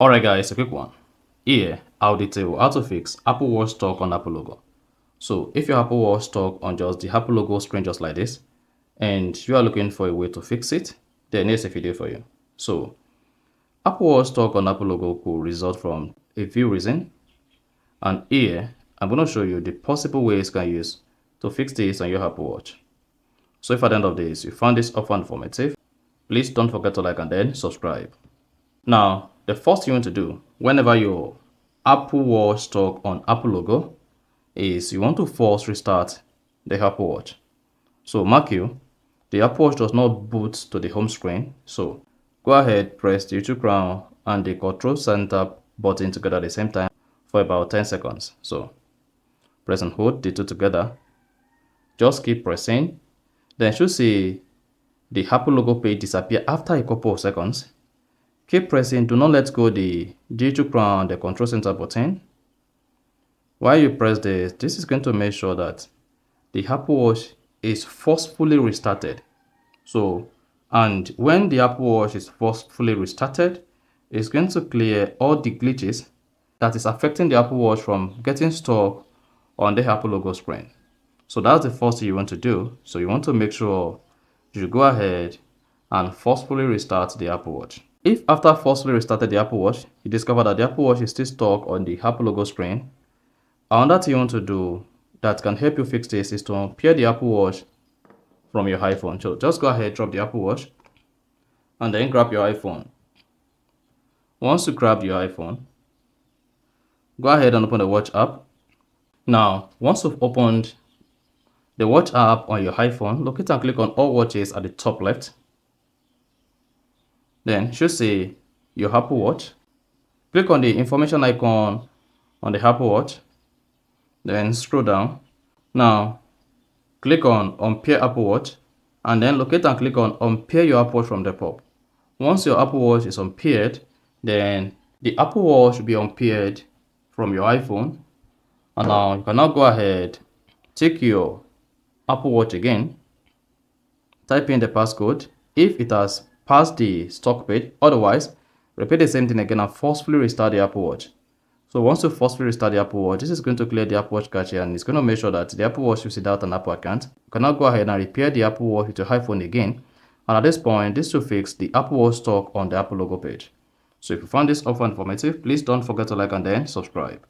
Alright guys, a quick one. Here, I'll detail how to fix Apple Watch stock on Apple logo. So if your Apple Watch stock on just the Apple logo screen just like this, and you are looking for a way to fix it, then here's a video for you. So Apple Watch stock on Apple logo could result from a few reasons, and here I'm going to show you the possible ways you can use to fix this on your Apple Watch. So if at the end of this you found this offer informative, please don't forget to like and then subscribe. Now, the first thing you want to do whenever your Apple Watch stock on Apple logo is you want to force restart the Apple Watch. So mark you, the Apple Watch does not boot to the home screen. So go ahead, press the YouTube crown and the control center button together at the same time for about 10 seconds. So press and hold the two together. Just keep pressing. Then you should see the Apple logo page disappear after a couple of seconds. Keep pressing, do not let go the D2 crown and the control center button. While you press this is going to make sure that the Apple Watch is forcefully restarted. So, and when the Apple Watch is forcefully restarted, it's going to clear all the glitches that is affecting the Apple Watch from getting stuck on the Apple logo screen. So that's the first thing you want to do. So you want to make sure you go ahead and forcefully restart the Apple Watch. If after forcefully restarted the Apple Watch, you discover that the Apple Watch is still stuck on the Apple logo screen, another thing you want to do that can help you fix this is to unpair the Apple Watch from your iPhone. So just go ahead, drop the Apple Watch, and then grab your iPhone. Once you grab your iPhone, go ahead and open the Watch app. Now, once you've opened the Watch app on your iPhone, locate and click on All Watches at the top left. Then you should see your Apple Watch. Click on the information icon on the Apple Watch. Then scroll down. Now, click on Unpair Apple Watch and then locate and click on Unpair your Apple Watch from the pop. Once your Apple Watch is unpaired, then the Apple Watch will be unpaired from your iPhone. And now you can now go ahead, take your Apple Watch again, type in the passcode if it has passed the stock page. Otherwise, repeat the same thing again and forcefully restart the Apple Watch. So once you forcefully restart the Apple Watch, this is going to clear the Apple Watch cache and it's going to make sure that the Apple Watch is without an Apple account. You can now go ahead and repair the Apple Watch with your iPhone again. And at this point, this will fix the Apple Watch stock on the Apple logo page. So if you found this offer informative, please don't forget to like and then subscribe.